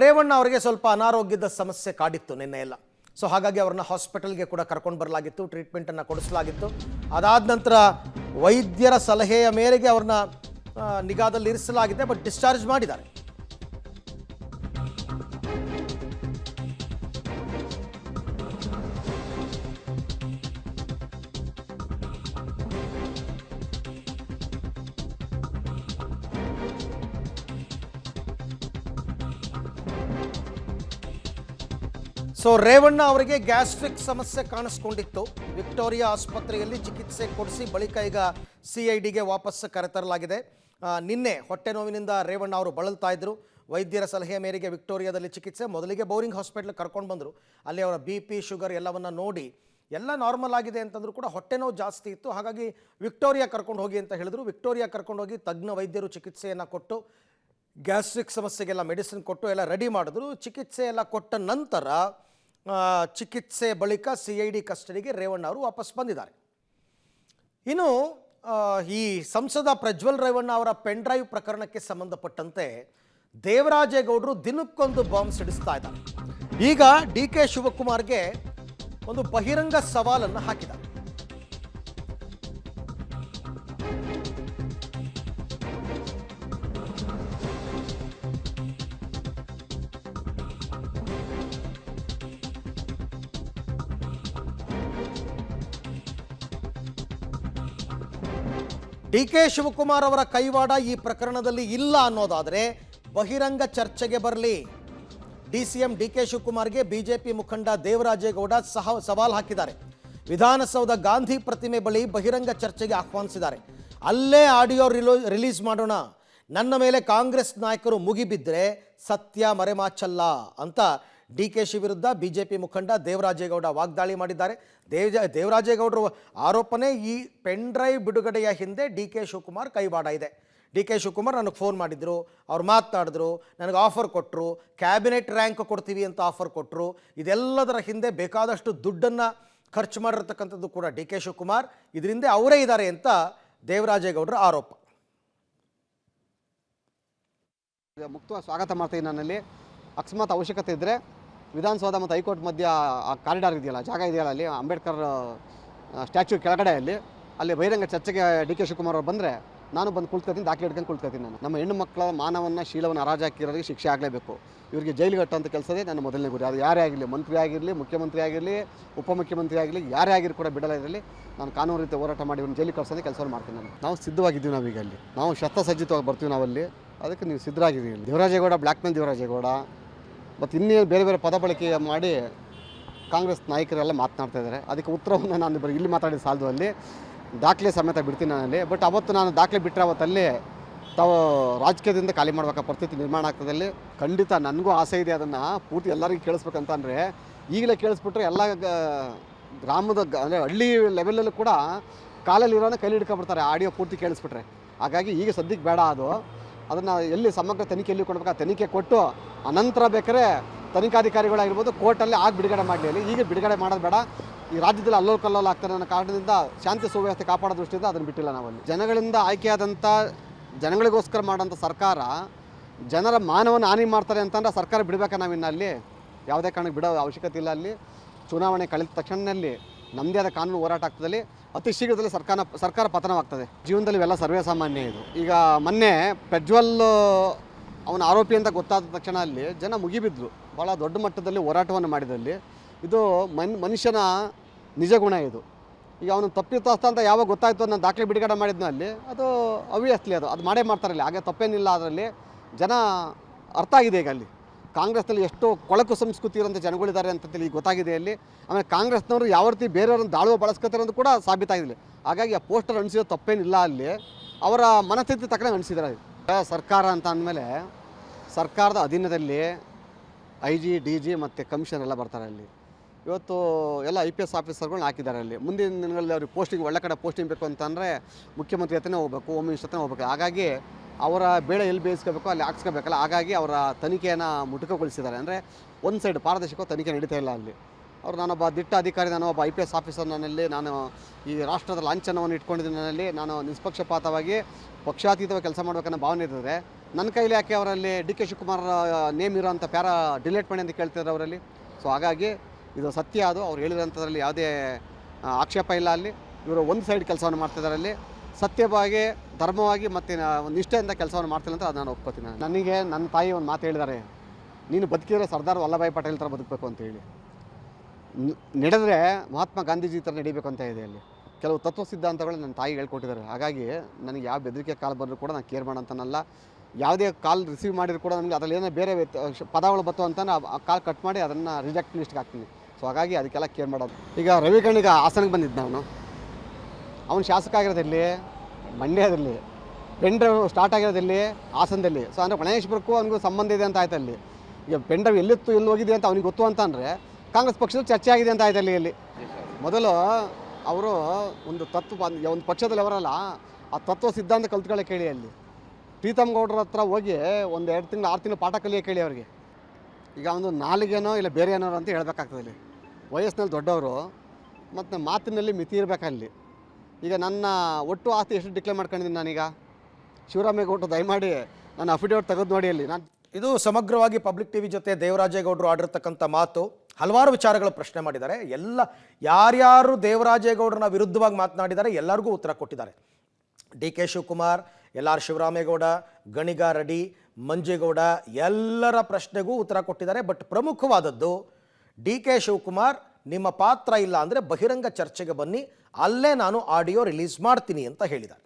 ರೇವಣ್ಣ ಅವರಿಗೆ ಸ್ವಲ್ಪ ಅನಾರೋಗ್ಯದ ಸಮಸ್ಯೆ ಕಾಡಿತ್ತು ನಿನ್ನೆ ಎಲ್ಲ. ಸೊ ಹಾಗಾಗಿ ಅವ್ರನ್ನ ಹಾಸ್ಪಿಟಲ್ಗೆ ಕೂಡ ಕರ್ಕೊಂಡು ಬರಲಾಗಿತ್ತು, ಟ್ರೀಟ್ಮೆಂಟನ್ನು ಕೊಡಿಸಲಾಗಿತ್ತು. ಅದಾದ ನಂತರ ವೈದ್ಯರ ಸಲಹೆಯ ಮೇರೆಗೆ ಅವ್ರನ್ನ ನಿಗಾದಲ್ಲಿ ಇರಿಸಲಾಗಿದೆ, ಬಟ್ ಡಿಸ್ಚಾರ್ಜ್ ಮಾಡಿದ್ದಾರೆ. ಸೊ ರೇವಣ್ಣ ಅವರಿಗೆ ಗ್ಯಾಸ್ಟ್ರಿಕ್ ಸಮಸ್ಯೆ ಕಾಣಿಸ್ಕೊಂಡಿತ್ತು. ವಿಕ್ಟೋರಿಯಾ ಆಸ್ಪತ್ರೆಯಲ್ಲಿ ಚಿಕಿತ್ಸೆ ಕೊಡಿಸಿ ಬಳಿಕ ಈಗ CIDಗೆ ವಾಪಸ್ ಕರೆತರಲಾಗಿದೆ. ನಿನ್ನೆ ಹೊಟ್ಟೆ ನೋವಿನಿಂದ ರೇವಣ್ಣ ಅವರು ಬಳಲ್ತಾ ಇದ್ರು. ವೈದ್ಯರ ಸಲಹೆ ಮೇರೆಗೆ ವಿಕ್ಟೋರಿಯಾದಲ್ಲಿ ಚಿಕಿತ್ಸೆ, ಮೊದಲಿಗೆ ಬೌರಿಂಗ್ ಹಾಸ್ಪಿಟ್ಲ್ ಕರ್ಕೊಂಡು ಬಂದರು. ಅಲ್ಲಿ ಅವರ BP ಶುಗರ್ ಎಲ್ಲವನ್ನ ನೋಡಿ ಎಲ್ಲ ನಾರ್ಮಲ್ ಆಗಿದೆ ಅಂತಂದ್ರೂ ಕೂಡ ಹೊಟ್ಟೆ ನೋವು ಜಾಸ್ತಿ ಇತ್ತು. ಹಾಗಾಗಿ ವಿಕ್ಟೋರಿಯಾ ಕರ್ಕೊಂಡು ಹೋಗಿ ಅಂತ ಹೇಳಿದ್ರು. ವಿಕ್ಟೋರಿಯಾ ಕರ್ಕೊಂಡು ಹೋಗಿ ತಜ್ಞ ವೈದ್ಯರು ಚಿಕಿತ್ಸೆಯನ್ನು ಕೊಟ್ಟು ಗ್ಯಾಸ್ಟ್ರಿಕ್ ಸಮಸ್ಯೆಗೆಲ್ಲ ಮೆಡಿಸಿನ್ ಕೊಟ್ಟು ಎಲ್ಲ ರೆಡಿ ಮಾಡಿದ್ರು. ಚಿಕಿತ್ಸೆ ಎಲ್ಲ ಕೊಟ್ಟ ನಂತರ ಚಿಕಿತ್ಸೆ ಬಳಿಕ CID ಕಸ್ಟಡಿಗೆ ರೇವಣ್ಣ ಅವರು ವಾಪಸ್ ಬಂದಿದ್ದಾರೆ. ಇನ್ನು ಈ ಸಂಸದ ಪ್ರಜ್ವಲ್ ರೇವಣ್ಣ ಅವರ ಪೆನ್ ಡ್ರೈವ್ ಪ್ರಕರಣಕ್ಕೆ ಸಂಬಂಧಪಟ್ಟಂತೆ ದೇವರಾಜೇಗೌಡರು ದಿನಕ್ಕೊಂದು ಬಾಂಬ್ ಸಿಡಿಸ್ತಾ ಇದ್ದಾರೆ. ಈಗ DK ಶಿವಕುಮಾರ್ಗೆ ಒಂದು ಬಹಿರಂಗ ಸವಾಲನ್ನು ಹಾಕಿದ್ದಾರೆ. DK ಶಿವಕುಮಾರ್ ಅವರ ಕೈವಾಡ ಈ ಪ್ರಕರಣದಲ್ಲಿ ಇಲ್ಲ ಅನ್ನೋದಾದರೆ ಬಹಿರಂಗ ಚರ್ಚೆಗೆ ಬರಲಿ. DCM DK ಶಿವಕುಮಾರ್ಗೆ BJP ಮುಖಂಡ ದೇವರಾಜೇಗೌಡ ಸವಾಲ್ ಹಾಕಿದ್ದಾರೆ. ವಿಧಾನಸೌಧ ಗಾಂಧಿ ಪ್ರತಿಮೆ ಬಳಿ ಬಹಿರಂಗ ಚರ್ಚೆಗೆ ಆಹ್ವಾನಿಸಿದ್ದಾರೆ. ಅಲ್ಲೇ ಆಡಿಯೋ ರಿಲೀಸ್ ಮಾಡೋಣ, ನನ್ನ ಮೇಲೆ ಕಾಂಗ್ರೆಸ್ ನಾಯಕರು ಮುಗಿಬಿದ್ದರೆ ಸತ್ಯ ಮರೆಮಾಚಲ್ಲ ಅಂತ DKಶಿ ವಿರುದ್ಧ BJP ಮುಖಂಡ ದೇವರಾಜೇಗೌಡ ವಾಗ್ದಾಳಿ ಮಾಡಿದ್ದಾರೆ. ದೇವರಾಜೇಗೌಡರ ಆರೋಪನೆ ಈ ಪೆನ್ ಡ್ರೈವ್ ಬಿಡುಗಡೆಯ ಹಿಂದೆ DK ಶಿವಕುಮಾರ್ ಕೈವಾಡ ಇದೆ. DK ಶಿವಕುಮಾರ್ ನನಗೆ ಫೋನ್ ಮಾಡಿದ್ರು, ಅವ್ರು ಮಾತನಾಡಿದ್ರು, ನನಗೆ ಆಫರ್ ಕೊಟ್ಟರು, ಕ್ಯಾಬಿನೆಟ್ ರ್ಯಾಂಕ್ ಕೊಡ್ತೀವಿ ಅಂತ ಆಫರ್ ಕೊಟ್ಟರು. ಇದೆಲ್ಲದರ ಹಿಂದೆ ಬೇಕಾದಷ್ಟು ದುಡ್ಡನ್ನು ಖರ್ಚು ಮಾಡಿರ್ತಕ್ಕಂಥದ್ದು ಕೂಡ DK ಶಿವಕುಮಾರ್, ಇದರಿಂದ ಅವರೇ ಇದ್ದಾರೆ ಅಂತ ದೇವರಾಜೇಗೌಡರ ಆರೋಪ. ಮುಕ್ತವಾಗಿ ಸ್ವಾಗತ ಮಾಡ್ತೀನಿ. ನನ್ನಲ್ಲಿ ಅಕಸ್ಮಾತ್ ಅವಶ್ಯಕತೆ ಇದ್ದರೆ ವಿಧಾನಸೌಧ ಮತ್ತು ಹೈಕೋರ್ಟ್ ಮಧ್ಯ ಆ ಕಾರಿಡಾರ್ ಇದೆಯಲ್ಲ, ಜಾಗ ಇದೆಯಲ್ಲ, ಅಲ್ಲಿ ಅಂಬೇಡ್ಕರ್ ಸ್ಟ್ಯಾಚ್ಯೂ ಕೆಳಗಡೆ ಅಲ್ಲಿ ಬಹಿರಂಗ ಚರ್ಚೆಗೆ DK ಶಿವಕುಮಾರ್ ಅವರು ಬಂದರೆ ನಾನು ಬಂದು ಕುಳ್ತ್ಕೊತೀನಿ, ದಾಖಲೆ ಹಿಡ್ಕೊಂಡು ಕುಳ್ತ್ಕೊತೀನಿ. ನಾನು ನಮ್ಮ ಹೆಣ್ಣು ಮಕ್ಕಳ ಮಾನವನ್ನು ಶೀಲವನ್ನು ಹರಾಜಾಕಿರೋರಿಗೆ ಶಿಕ್ಷೆ ಆಗಲೇಬೇಕು. ಇವರಿಗೆ ಜೈಲಿಗೆ ಕಟ್ಟುವಂಥ ಕೆಲಸದೇ ನನ್ನ ಮೊದಲನೇ ಗುರಿ. ಅದು ಯಾರೇ ಆಗಿರಲಿ, ಮಂತ್ರಿ ಆಗಿರಲಿ, ಮುಖ್ಯಮಂತ್ರಿ ಆಗಿರಲಿ, ಉಪಮುಖ್ಯಮಂತ್ರಿ ಆಗಿರಲಿ, ಯಾರೇ ಆಗಿರು ಕೂಡ ಬಿಡಲ್ಲ. ಇದರಲ್ಲಿ ನಾನು ಕಾನೂನು ರೀತಿ ಹೋರಾಟ ಮಾಡಿ ಇವ್ರನ್ನ ಜೈಲಿಗೆ ಕಳ್ಸೋದೇ ಕೆಲಸವನ್ನು ಮಾಡ್ತೀನಿ. ನಾವು ಸಿದ್ಧವಾಗಿದ್ದೀವಿ. ನಾವೀಗ ಅಲ್ಲಿ ನಾವು ಶಸ್ತ್ರಸಜ್ಜಿತವಾಗಿ ಬರ್ತೀವಿ. ನಾವಲ್ಲಿ ಅದಕ್ಕೆ ನೀವು ಸಿದ್ಧರಾಗಿದ್ದೀವಿ. ದೇವರಾಜೇಗೌಡ ಬ್ಲ್ಯಾಕ್ ಮೇಲ್ ದೇವರಾಜೇಗೌಡ ಮತ್ತು ಇನ್ನೇನು ಬೇರೆ ಬೇರೆ ಪದ ಬಳಕೆ ಮಾಡಿ ಕಾಂಗ್ರೆಸ್ ನಾಯಕರೆಲ್ಲ ಮಾತನಾಡ್ತಾ ಇದ್ದಾರೆ. ಅದಕ್ಕೆ ಉತ್ತರವನ್ನು ನಾನು ಬರೀ ಇಲ್ಲಿ ಮಾತಾಡಿದ ಸಾಲದು, ಅಲ್ಲಿ ದಾಖಲೆ ಸಮೇತ ಬಿಡ್ತೀನಿ ನಾನಲ್ಲಿ. ಬಟ್ ಅವತ್ತು ನಾನು ದಾಖಲೆ ಬಿಟ್ಟರೆ ಅವತ್ತಲ್ಲಿ ತಾವು ರಾಜಕೀಯದಿಂದ ಖಾಲಿ ಮಾಡಬೇಕಾದ ಪರಿಸ್ಥಿತಿ ನಿರ್ಮಾಣ ಆಗ್ತದಲ್ಲಿ. ಖಂಡಿತ ನನಗೂ ಆಸೆ ಇದೆ ಅದನ್ನು ಪೂರ್ತಿ ಎಲ್ಲರಿಗೂ ಕೇಳಿಸ್ಬೇಕಂತ. ಅಂದರೆ ಈಗಲೇ ಕೇಳಿಸ್ಬಿಟ್ರೆ ಎಲ್ಲ ಗ್ರಾಮದ ಅಂದರೆ ಹಳ್ಳಿ ಲೆವೆಲಲ್ಲೂ ಕೂಡ ಕಾಲಲ್ಲಿರೋನ ಕೈಲಿ ಹಿಡ್ಕೊಬಿಡ್ತಾರೆ ಆಡಿಯೋ ಪೂರ್ತಿ ಕೇಳಿಸ್ಬಿಟ್ರೆ. ಹಾಗಾಗಿ ಈಗ ಸದ್ಯಕ್ಕೆ ಬೇಡ. ಅದನ್ನು ಎಲ್ಲಿ ಸಮಗ್ರ ತನಿಖೆಯಲ್ಲಿ ಕೊಡಬೇಕು, ಆ ತನಿಖೆ ಕೊಟ್ಟು ಅನಂತರ ಬೇಕಾದ್ರೆ ತನಿಖಾಧಿಕಾರಿಗಳಾಗಿರ್ಬೋದು ಕೋರ್ಟಲ್ಲಿ ಬಿಡುಗಡೆ ಮಾಡಲಿ. ಈಗ ಬಿಡುಗಡೆ ಮಾಡೋದು ಬೇಡ. ಈ ರಾಜ್ಯದಲ್ಲಿ ಅಲ್ಲೋಲ್ ಕಲ್ಲೋಲ್ ಆಗ್ತಾರೆ ಅನ್ನೋ ಕಾರಣದಿಂದ ಶಾಂತಿ ಸುವ್ಯವಸ್ಥೆ ಕಾಪಾಡೋ ದೃಷ್ಟಿಯಿಂದ ಅದನ್ನು ಬಿಟ್ಟಿಲ್ಲ ನಾವಲ್ಲಿ. ಜನಗಳಿಂದ ಆಯ್ಕೆಯಾದಂಥ ಜನಗಳಿಗೋಸ್ಕರ ಮಾಡೋಂಥ ಸರ್ಕಾರ ಜನರ ಮಾನವನ ಹಾನಿ ಮಾಡ್ತಾರೆ ಅಂತಂದ್ರೆ ಸರ್ಕಾರ ಬಿಡಬೇಕಾ? ನಾವಿನ್ನು ಅಲ್ಲಿ ಯಾವುದೇ ಕಾರಣಕ್ಕೆ ಬಿಡೋ ಅವಶ್ಯಕತೆ ಇಲ್ಲ. ಅಲ್ಲಿ ಚುನಾವಣೆ ಕಳೆದ ತಕ್ಷಣದಲ್ಲಿ ನಮ್ಮದೇ ಆದ ಕಾನೂನು ಹೋರಾಟ ಆಗ್ತದಲ್ಲಿ ಅತಿ ಶೀಘ್ರದಲ್ಲಿ ಸರ್ಕಾರ ಪತನವಾಗ್ತದೆ. ಜೀವನದಲ್ಲಿ ಇವೆಲ್ಲ ಸರ್ವೇ ಸಾಮಾನ್ಯ. ಇದು ಈಗ ಮೊನ್ನೆ ಪ್ರಜ್ವಲ್ ಅವನ ಆರೋಪಿ ಅಂತ ಗೊತ್ತಾದ ತಕ್ಷಣ ಅಲ್ಲಿ ಜನ ಮುಗಿಬಿದ್ರು. ಭಾಳ ದೊಡ್ಡ ಮಟ್ಟದಲ್ಲಿ ಹೋರಾಟವನ್ನು ಮಾಡಿದಲ್ಲಿ ಇದು ಮನುಷ್ಯನ ನಿಜ ಗುಣ ಇದು. ಈಗ ಅವನು ತಪ್ಪಿತಸ್ಥ ಅಂತ ಯಾವಾಗ ಗೊತ್ತಾಯಿತು ನಾನು ದಾಖಲೆ ಬಿಡುಗಡೆ ಮಾಡಿದ್ನೋ ಅಲ್ಲಿ ಅದು ಅವಿಯಸ್ಲಿ ಅದು ಮಾಡೇ ಮಾಡ್ತಾರಲ್ಲಿ. ಹಾಗೆ ತಪ್ಪೇನಿಲ್ಲ. ಅದರಲ್ಲಿ ಜನ ಅರ್ಥ ಆಗಿದೆ. ಈಗ ಅಲ್ಲಿ ಕಾಂಗ್ರೆಸ್ನಲ್ಲಿ ಎಷ್ಟು ಕೊಳಕು ಸಂಸ್ಕೃತಿ ಇರೋಂಥ ಜನಗಳಿದ್ದಾರೆ ಅಂತೇಳಿ ಈಗ ಗೊತ್ತಾಗಿದೆ ಅಲ್ಲಿ. ಆಮೇಲೆ ಕಾಂಗ್ರೆಸ್ನವರು ಯಾವ ರೀತಿ ಬೇರೆಯವ್ರನ್ನ ದಾಳುವ ಬಳಸ್ಕೊತಾರೆ ಅಂತ ಕೂಡ ಸಾಬೀತಾಗಿದೆ. ಹಾಗಾಗಿ ಆ ಪೋಸ್ಟರ್ ಅನಿಸಿರೋ ತಪ್ಪೇನಿಲ್ಲ. ಅಲ್ಲಿ ಅವರ ಮನಸ್ಥಿತಿ ತಕ್ಕಂಗೆ ಅನಿಸಿದ್ದಾರೆ. ಸರ್ಕಾರ ಅಂತ ಅಂದಮೇಲೆ ಸರ್ಕಾರದ ಅಧೀನದಲ್ಲಿ IG DG ಮತ್ತು ಕಮಿಷನರ್ ಎಲ್ಲ ಬರ್ತಾರೆ ಅಲ್ಲಿ. ಇವತ್ತು ಎಲ್ಲ IPS ಆಫೀಸರ್ಗಳನ್ನ ಹಾಕಿದ್ದಾರೆ ಅಲ್ಲಿ. ಮುಂದಿನ ದಿನಗಳಲ್ಲಿ ಅವ್ರಿಗೆ ಪೋಸ್ಟಿಂಗ್ ಒಳ್ಳೆ ಕಡೆ ಪೋಸ್ಟಿಂಗ್ ಬೇಕು ಅಂತಂದರೆ ಮುಖ್ಯಮಂತ್ರಿ ಹತ್ರನೇ ಹೋಗಬೇಕು, ಹೋಮ್ ಮಿನಿಸ್ಟರ್ ಹತ್ರನೇ ಹೋಗಬೇಕು. ಹಾಗಾಗಿ ಅವರ ಬೇಳೆ ಎಲ್ಲಿ ಬೇಯಿಸ್ಕೋಬೇಕು ಅಲ್ಲಿ ಹಾಕ್ಸ್ಕೋಬೇಕಲ್ಲ. ಹಾಗಾಗಿ ಅವರ ತನಿಖೆಯನ್ನು ಮುಟುಕುಗೊಳಿಸಿದ್ದಾರೆ. ಅಂದರೆ ಒಂದು ಸೈಡ್ ಪಾರದರ್ಶಕ ತನಿಖೆ ನಡೀತಾ ಇಲ್ಲ ಅಲ್ಲಿ. ನಾನೊಬ್ಬ ದಿಟ್ಟ ಅಧಿಕಾರಿ, ನಾನೊಬ್ಬ IPS ಆಫೀಸರ್, ನಾನು ಈ ರಾಷ್ಟ್ರದ ಲಾಂಛನವನ್ನು ಇಟ್ಕೊಂಡಿದ್ದೀನಿ. ನಾನು ನಿಷ್ಪಕ್ಷಪಾತವಾಗಿ ಪಕ್ಷಾತೀತವಾಗಿ ಕೆಲಸ ಮಾಡಬೇಕನ್ನೋ ಭಾವನೆ ಇದ್ದರೆ ನನ್ನ ಕೈಲಿ ಯಾಕೆ ಅವರಲ್ಲಿ ಡಿ ಕೆ ಶಿವಕುಮಾರ್ ನೇಮ್ ಇರೋಂಥ ಪ್ಯಾರಾ ಡಿಲೀಟ್ ಮಾಡಿ ಅಂತ ಕೇಳ್ತಿದ್ದಾರೆ ಅವರಲ್ಲಿ. ಸೊ ಹಾಗಾಗಿ ಇದು ಸತ್ಯ, ಅದು ಅವ್ರು ಹೇಳಿರೋಂಥದ್ರಲ್ಲಿ ಯಾವುದೇ ಆಕ್ಷೇಪ ಇಲ್ಲ. ಅಲ್ಲಿ ಇವರು ಒಂದು ಸೈಡ್ ಕೆಲಸವನ್ನು ಮಾಡ್ತಿದ್ದಾರೆ. ಅಲ್ಲಿ ಸತ್ಯವಾಗಿ, ಧರ್ಮವಾಗಿ ಮತ್ತು ಒಂದು ನಿಷ್ಠೆಯಿಂದ ಕೆಲಸವನ್ನು ಮಾಡ್ತಿಲ್ಲ ಅಂತ ಅದು ನಾನು ಒಪ್ಕೋತೀನಿ. ನನಗೆ ನನ್ನ ತಾಯಿ ಒಂದು ಮಾತು ಹೇಳಿದ್ದಾರೆ, ನೀನು ಬದುಕಿದ್ರೆ ಸರ್ದಾರ್ ವಲ್ಲಭಾಯ್ ಪಟೇಲ್ ಥರ ಬದುಕಬೇಕು ಅಂತ ಹೇಳಿ. ನಡೆದರೆ ಮಹಾತ್ಮ ಗಾಂಧೀಜಿ ಥರ ನಡಿಬೇಕು ಅಂತ ಇದೆ. ಅಲ್ಲಿ ಕೆಲವು ತತ್ವ ಸಿದ್ಧಾಂತಗಳು ನನ್ನ ತಾಯಿ ಹೇಳ್ಕೊಟ್ಟಿದ್ದಾರೆ. ಹಾಗಾಗಿ ನನಗೆ ಯಾವ ಬೆದರಿಕೆ ಕಾಲ್ ಬಂದರೂ ಕೂಡ ನಾನು ಕೇರ್ ಮಾಡೋಂತನಲ್ಲ. ಯಾವುದೇ ಕಾಲ್ ರಿಸೀವ್ ಮಾಡಿದ್ರು ಕೂಡ ನನಗೆ ಅದರಲ್ಲಿ ಏನೋ ಬೇರೆ ಪದಗಳು ಬತ್ತು ಅಂತ ಆ ಕಾಲ್ ಕಟ್ ಮಾಡಿ ಅದನ್ನು ರಿಜೆಕ್ಟ್ ಲಿಸ್ಟ್ಗೆ ಹಾಕ್ತೀನಿ. ಸೊ ಹಾಗಾಗಿ ಅದಕ್ಕೆಲ್ಲ ಕೇರ್ ಮಾಡೋದು. ಈಗ ರವಿಕಣ್ಣಿಗೆ ಹಾಸನಕ್ಕೆ ಬಂದಿದ್ದು ನಾನು, ಅವನು ಶಾಸಕ ಆಗಿರೋದಿಲ್ಲಿ ಮಂಡ್ಯದಲ್ಲಿ, ಪೆನ್ ಡ್ರೈವ್ ಸ್ಟಾರ್ಟ್ ಆಗಿರೋದಿಲ್ಲಿ ಹಾಸನದಲ್ಲಿ. ಸೊ ಅಂದರೆ ಗಣೇಶ್ವರಕ್ಕೂ ಅವನಿಗೂ ಸಂಬಂಧ ಇದೆ ಅಂತ ಆಯ್ತು. ಅಲ್ಲಿ ಈಗ ಪೆನ್ ಡ್ರೈವ್ ಎಲ್ಲಿತ್ತು, ಎಲ್ಲಿ ಹೋಗಿದೆ ಅಂತ ಅವ್ನಿಗೆ ಗೊತ್ತು ಅಂತ ಅಂದರೆ ಕಾಂಗ್ರೆಸ್ ಪಕ್ಷದ ಚರ್ಚೆ ಆಗಿದೆ ಅಂತ ಆಯ್ತು. ಅಲ್ಲಿ ಮೊದಲು ಅವರು ಒಂದು ಒಂದು ಪಕ್ಷದಲ್ಲಿ ಅವರಲ್ಲ, ಆ ತತ್ವ ಸಿದ್ಧಾಂತ ಕಲ್ತ್ಕೊಳ್ಳೋಕೆ ಕೇಳಿ. ಅಲ್ಲಿ ಪ್ರೀತಮ್ ಗೌಡ್ರ ಹತ್ರ ಹೋಗಿ ಒಂದು 2 ತಿಂಗಳು 6 ತಿಂಗಳು ಪಾಠ ಕಲಿಯೋಕೆ ಕೇಳಿ ಅವ್ರಿಗೆ. ಈಗ ಒಂದು ನಾಲಿಗೇನೋ ಇಲ್ಲ ಬೇರೆ ಏನೋ ಅಂತ ಹೇಳ್ಬೇಕಾಗ್ತದೆ. ಇಲ್ಲಿ ವಯಸ್ಸಿನಲ್ಲಿ ದೊಡ್ಡವರು ಮತ್ತು ಮಾತಿನಲ್ಲಿ ಮಿತಿ ಇರಬೇಕಲ್ಲಿ. ಈಗ ನನ್ನ ಒಟ್ಟು ಆಸ್ತಿ ಎಷ್ಟು ಡಿಕ್ಲೇರ್ ಮಾಡ್ಕೊಂಡಿದ್ದೀನಿ ನಾನೀಗ, ಶಿವರಾಮೇಗೌಡರು ದಯಮಾಡಿ ನನ್ನ ಅಫಿಡೇವಿಟ್ ತೆಗೆದು ನೋಡಿ. ಅಲ್ಲಿ ನಾನು ಇದು ಸಮಗ್ರವಾಗಿ ಪಬ್ಲಿಕ್ ಟಿವಿ ಜೊತೆ ದೇವರಾಜೇಗೌಡರು ಆಡಿರ್ತಕ್ಕಂಥ ಮಾತು. ಹಲವಾರು ವಿಚಾರಗಳು ಪ್ರಶ್ನೆ ಮಾಡಿದ್ದಾರೆ. ಯಾರ್ಯಾರು ದೇವರಾಜೇಗೌಡರನ್ನ ವಿರುದ್ಧವಾಗಿ ಮಾತನಾಡಿದ್ದಾರೆ ಎಲ್ಲರಿಗೂ ಉತ್ತರ ಕೊಟ್ಟಿದ್ದಾರೆ. D K Shivakumar, LR Shivaramegowda, Ganiga Reddy, Manjegowda ಎಲ್ಲರ ಪ್ರಶ್ನೆಗೂ ಉತ್ತರ ಕೊಟ್ಟಿದ್ದಾರೆ. ಬಟ್ ಪ್ರಮುಖವಾದದ್ದು ಡಿ ಕೆ ಶಿವಕುಮಾರ್, ನಿಮ್ಮ ಪಾತ್ರ ಇಲ್ಲ ಅಂದರೆ ಬಹಿರಂಗ ಚರ್ಚೆಗೆ ಬನ್ನಿ, ಅಲ್ಲೇ ನಾನು ಆಡಿಯೋ ರಿಲೀಸ್ ಮಾಡ್ತೀನಿ ಅಂತ ಹೇಳಿದ್ದಾರೆ.